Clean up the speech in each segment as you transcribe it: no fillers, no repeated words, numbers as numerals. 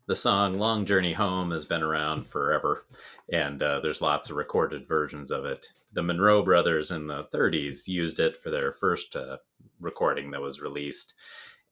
The song Long Journey Home has been around forever, and there's lots of recorded versions of it. The Monroe brothers in the 30s used it for their first recording that was released,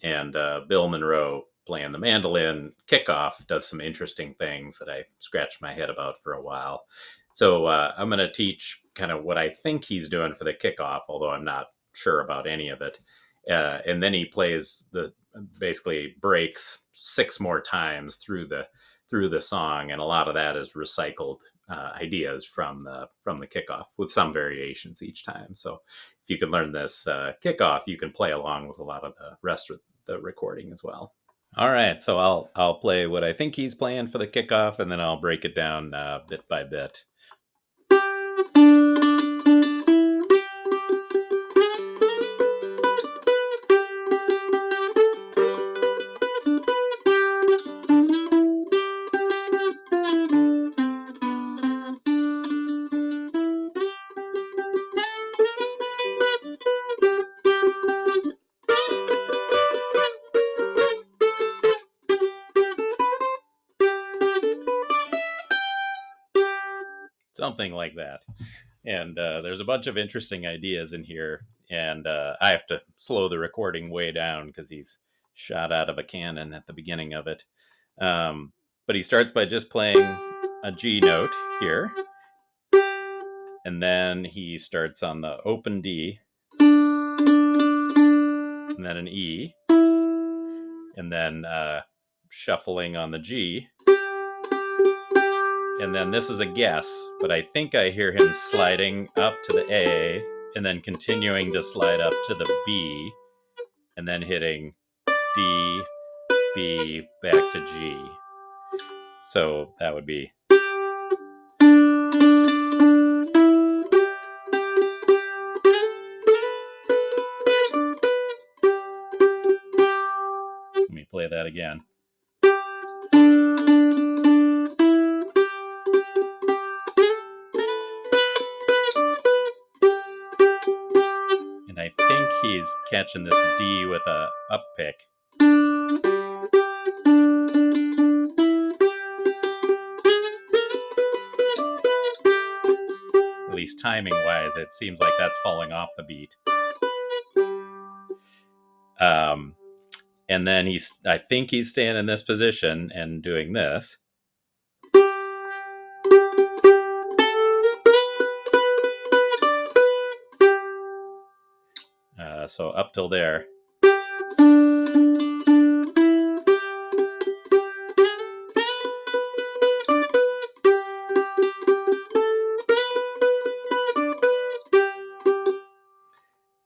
and Bill Monroe playing the mandolin kickoff does some interesting things that I scratched my head about for a while. So I'm going to teach kind of what I think he's doing for the kickoff, although I'm not sure about any of it. And then he plays the basically breaks six more times through the song, and a lot of that is recycled ideas from the kickoff with some variations each time. So if you can learn this kickoff, you can play along with a lot of the rest of the recording as well. All right, so I'll play what I think he's playing for the kickoff, and then I'll break it down bit by bit. Something like that. And there's a bunch of interesting ideas in here, and I have to slow the recording way down because he's shot out of a cannon at the beginning of it. But he starts by just playing a G note here, and then he starts on the open D, and then an E, and then shuffling on the G. And then this is a guess, but I think I hear him sliding up to the A and then continuing to slide up to the B and then hitting D, B, back to G. So that would be. Let me play that again. And I think he's catching this D with a up pick. At least timing wise, it seems like that's falling off the beat. And then I think he's staying in this position and doing this. So up till there.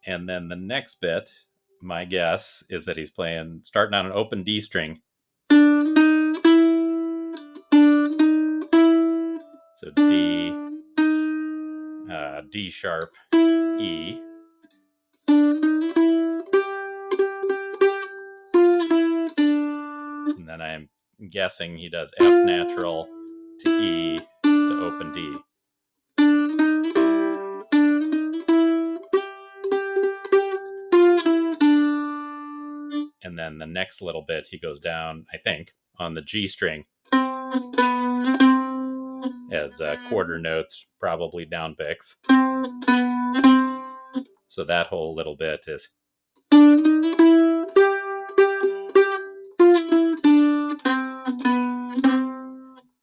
And then the next bit, my guess is that he's starting on an open D string. So D, D sharp, E. And then I'm guessing he does F natural to E to open D. And then the next little bit, he goes down, I think, on the G string as quarter notes, probably down picks. So that whole little bit is.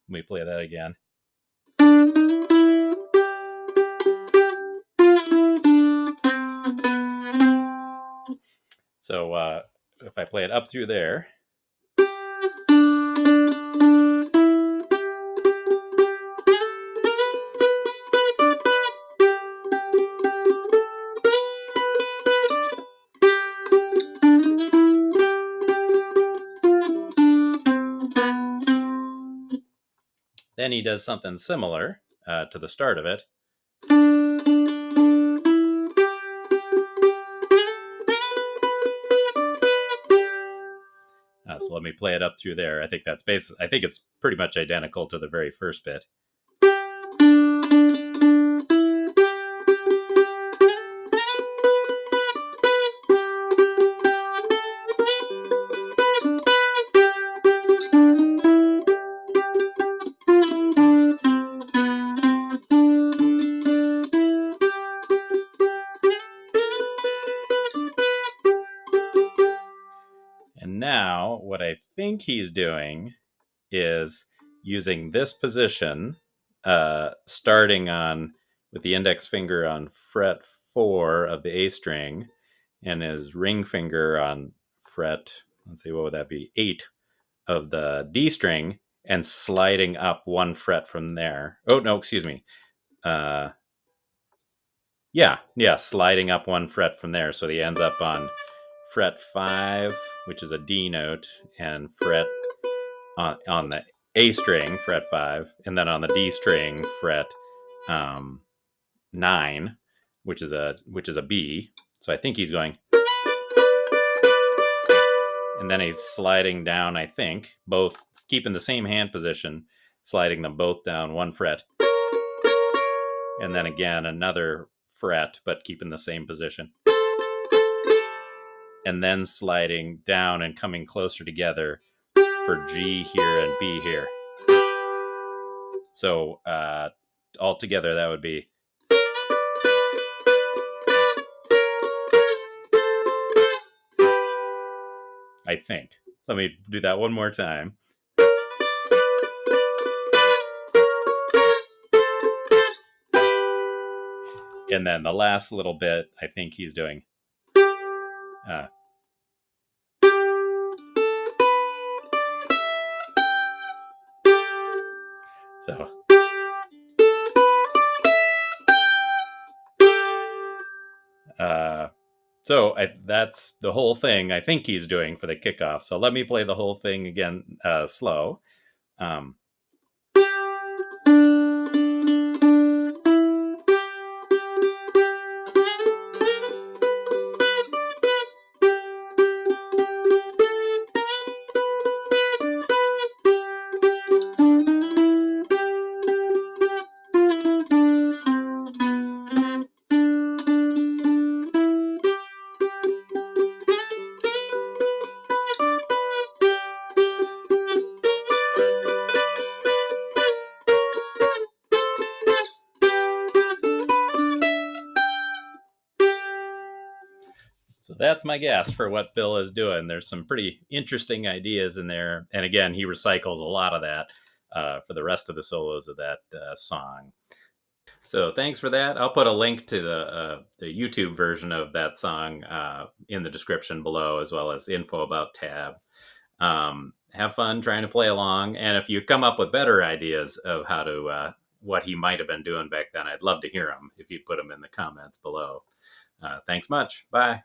Let me play that again. So if I play it up through there. Then he does something similar to the start of it. So let me play it up through there. I think that's I think it's pretty much identical to the very first bit. think he's doing is using this position, starting on with the index finger on fret 4 of the A string and his ring finger on fret, let's see, what would that be? 8 of the D string, and sliding up one fret from there. Oh, no, excuse me. Yeah, sliding up one fret from there. So he ends up on fret 5, which is a D note, and fret on the A string, fret 5, and then on the D string, fret 9, which is a B. So I think he's going, and then he's sliding down, I think, both keeping the same hand position, sliding them both down one fret, and then again another fret, but keeping the same position, and then sliding down and coming closer together for G here and B here. So altogether, that would be. I think. Let me do that one more time. And then the last little bit, I think he's doing. So. That's the whole thing I think he's doing for the kickoff. So let me play the whole thing again slow. So that's my guess for what Bill is doing. There's some pretty interesting ideas in there. And again, he recycles a lot of that for the rest of the solos of that song. So thanks for that. I'll put a link to the YouTube version of that song in the description below, as well as info about Tab. Have fun trying to play along. And if you come up with better ideas of how to what he might have been doing back then, I'd love to hear them if you'd put them in the comments below. Thanks much. Bye.